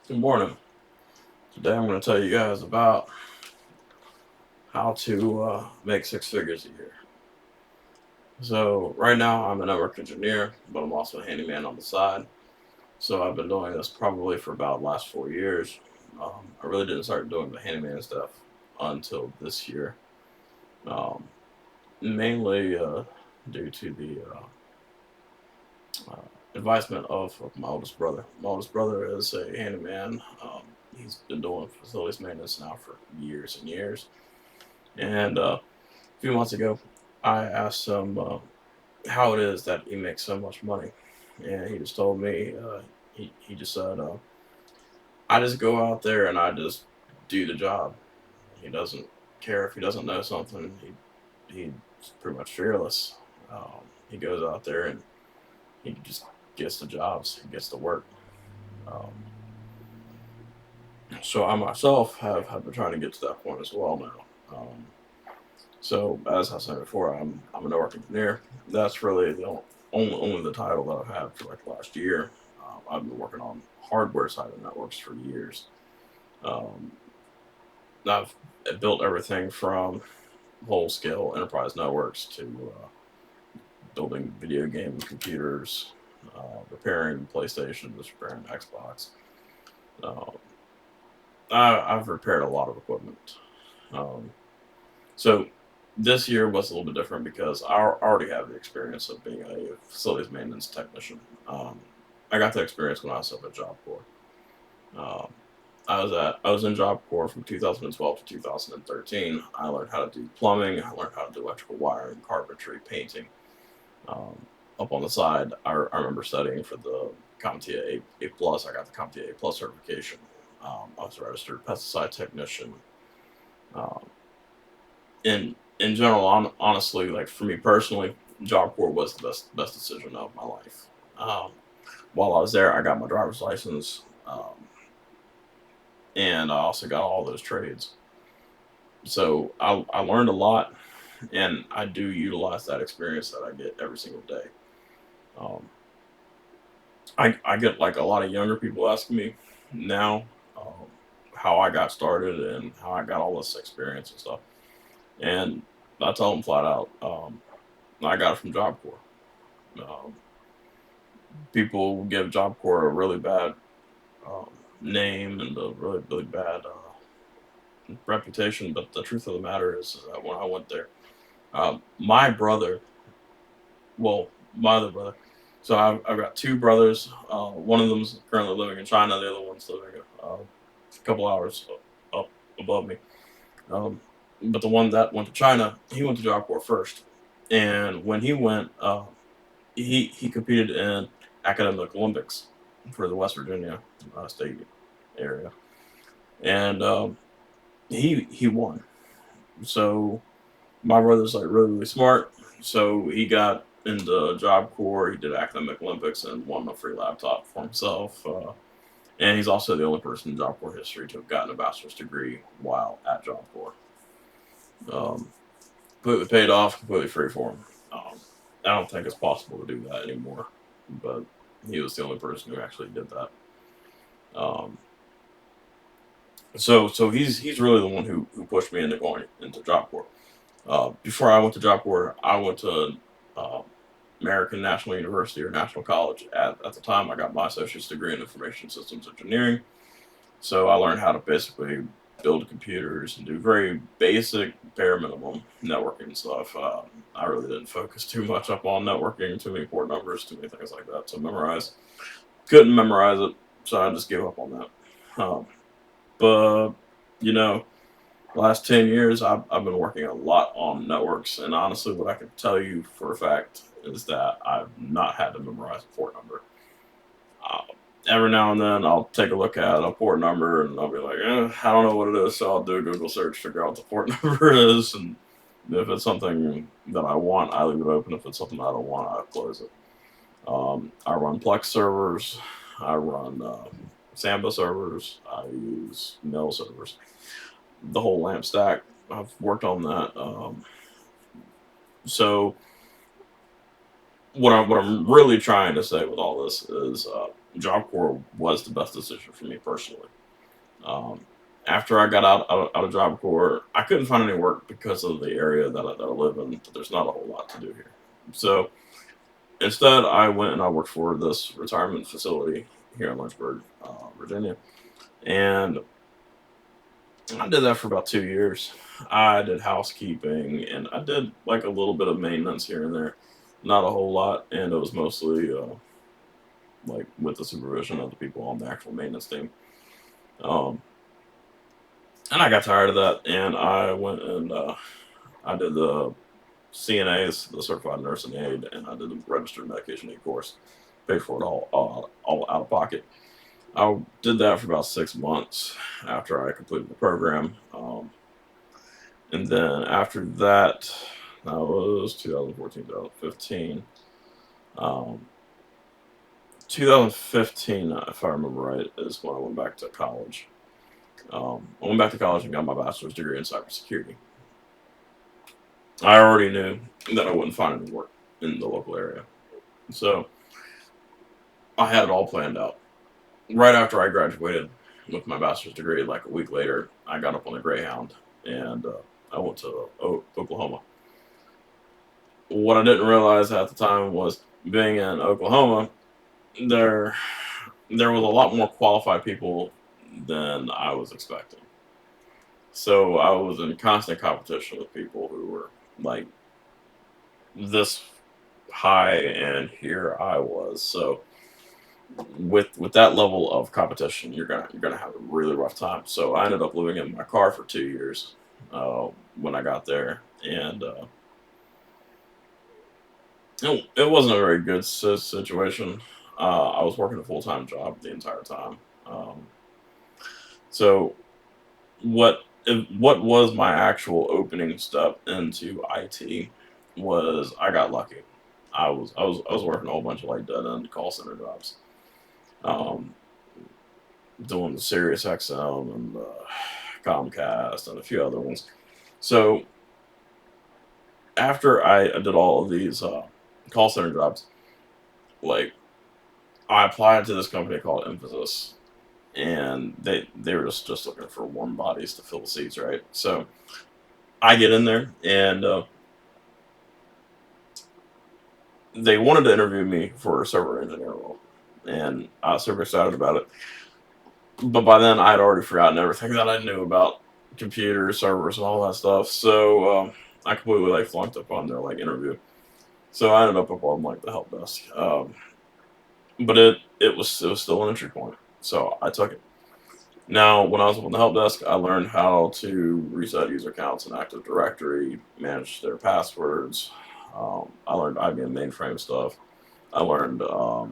Good morning. Today I'm going to tell you guys about how to make six figures a year. So, right now I'm a network engineer, but I'm also a handyman on the side. So, I've been doing this probably for about the last 4 years. I really didn't start doing the handyman stuff until this year, um, mainly due to the advisement of my oldest brother. My oldest brother is a handyman. He's been doing facilities maintenance now for years and years. And a few months ago, I asked him how it is that he makes so much money, and he just told me he just said, "I just go out there and I just do the job." He doesn't care if he doesn't know something. He's pretty much fearless. He goes out there and he just gets the jobs. He gets the work. Um, so I myself have been trying to get to that point as well now. So as I said before, I'm a network engineer. That's really the only the title that I've had for like the last year. I've been working on hardware side of networks for years. Um, I've built everything from whole scale enterprise networks to building video game computers, repairing PlayStations, repairing Xbox. Uh, I've repaired a lot of equipment. Um, So this year was a little bit different because I already have the experience of being a facilities maintenance technician. I got that experience when I was up at Job Corps. Um, I was in Job Corps from 2012 to 2013. I learned how to do plumbing. I learned how to do electrical wiring, carpentry, painting. Um, Up on the side, I remember studying for the CompTIA A plus. I got the CompTIA A plus certification. I was a registered pesticide technician. Um, in in general, honestly, like for me personally, Job Corps was the best decision of my life. Um, while I was there, I got my driver's license, and I also got all those trades. So I learned a lot, and I do utilize that experience that I get every single day. Um, I get like a lot of younger people asking me now how I got started and how I got all this experience and stuff, and I tell them flat out, I got it from Job Corps. Um, People give Job Corps a really bad um, name and a really bad reputation. But the truth of the matter is that when I went there, my brother, well, my other brother, so I've got two brothers. One of them's currently living in China. The other one's living a couple hours up above me. Um, but the one that went to China, he went to Job Corps first, and when he went, he competed in academic Olympics for the West Virginia state area, and he won. So my brother's like really smart, so he got into Job Corps. He did academic Olympics and won a free laptop for himself. And he's also the only person in Job Corps history to have gotten a bachelor's degree while at Job Corps. Um, Completely paid off, completely free for him. I don't think it's possible to do that anymore, but he was the only person who actually did that. Um, so he's really the one who pushed me into going into Job Corps. Before I went to Job Corps, I went to uh, American National University or National College. At the time, I got my associate's degree in information systems engineering. So I learned how to basically build computers and do very basic, bare minimum networking stuff. I really didn't focus too much up on networking, too many port numbers, too many things like that to memorize. Couldn't memorize it, so I just gave up on that. But you know, last 10 years, I've been working a lot on networks, and honestly, what I can tell you for a fact is that I've not had to memorize a port number. Uh, every now and then, I'll take a look at a port number, and I'll be like, I don't know what it is, so I'll do a Google search, figure out what the port number is, and if it's something that I want, I leave it open. If it's something I don't want, I close it. I run Plex servers. I run Samba servers. I use Mail servers. The whole LAMP stack. I've worked on that. So what I'm really trying to say with all this is Job Corps was the best decision for me personally. Um, After I got out of Job Corps, I couldn't find any work because of the area that I live in. There's not a whole lot to do here. So instead, I went and I worked for this retirement facility here in Lynchburg, Virginia, and I did that for about 2 years. I did housekeeping and I did like a little bit of maintenance here and there, not a whole lot, and it was mostly like with the supervision of the people on the actual maintenance team. Um, and I got tired of that, and I went and I did the CNA's, the Certified Nursing Aide, and I did the Registered Medication Aid course. Paid for it all out of pocket. I did that for about 6 months after I completed the program. And then after that, that was 2014, 2015. Um, 2015, if I remember right, is when I went back to college. I went back to college and got my bachelor's degree in cybersecurity. I already knew that I wouldn't find any work in the local area. So I had it all planned out. Right after I graduated with my bachelor's degree, like a week later, I got up on a Greyhound and I went to Oklahoma. What I didn't realize at the time was being in Oklahoma, there there was a lot more qualified people than I was expecting. So I was in constant competition with people who were like this high, and here I was. So with that level of competition, you're gonna have a really rough time. So I ended up living in my car for 2 years when I got there, and it wasn't a very good situation. I was working a full time job the entire time. So what was my actual opening step into IT was I got lucky. I was working a whole bunch of like dead end call center jobs, um, doing the Sirius XM and Comcast and a few other ones. So after I did all of these call center jobs, like I applied to this company called Emphasis, and they were just looking for warm bodies to fill the seats, right? So I get in there, and they wanted to interview me for a server engineer role, and I was super excited about it. But by then, I had already forgotten everything that I knew about computers, servers, and all that stuff. So I completely like flunked up on their like interview. So I ended up on like the help desk. But it was still an entry point, so I took it. Now, when I was on the help desk, I learned how to reset user accounts in Active Directory, manage their passwords. I learned IBM mainframe stuff. I learned uh,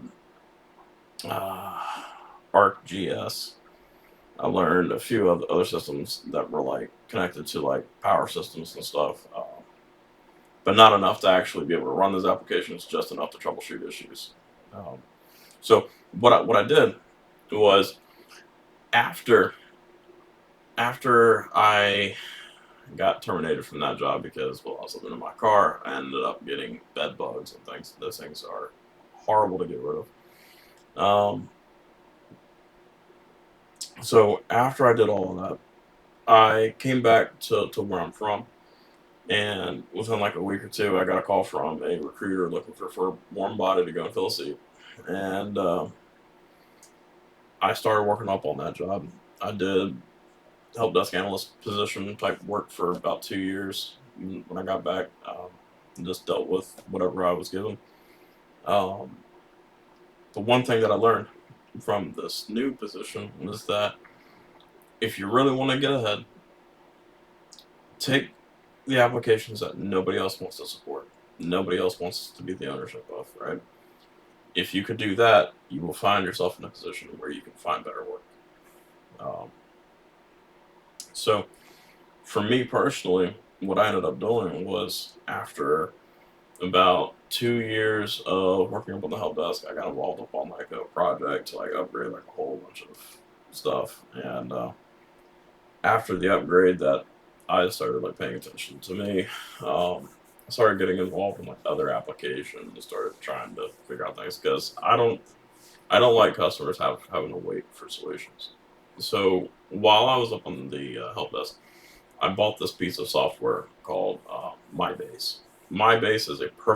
ArcGIS. I learned a few of the other systems that were like connected to like power systems and stuff, but not enough to actually be able to run those applications. Just enough to troubleshoot issues. Um, so what I did was after after I got terminated from that job because well I was living in my car, I ended up getting bed bugs and things. Those things are horrible to get rid of. So after I did all of that, I came back to where I'm from, and within like a week or two, I got a call from a recruiter looking for a warm body to go and fill a seat, and I started working up on that job. I did help desk analyst position type work for about 2 years. When I got back, just dealt with whatever I was given. Um, the one thing that I learned from this new position was that if you really want to get ahead, take the applications that nobody else wants to support, nobody else wants to be the ownership of, right? If you could do that, you will find yourself in a position where you can find better work. Um, so, for me personally, what I ended up doing was after about 2 years of working up on the help desk, I got involved up on like a project to like upgrade like a whole bunch of stuff. And after the upgrade, that I started like paying attention to me. I started getting involved in like other applications and started trying to figure out things because I don't. I don't like customers having to wait for solutions. So while I was up on the help desk, I bought this piece of software called MyBase. MyBase is a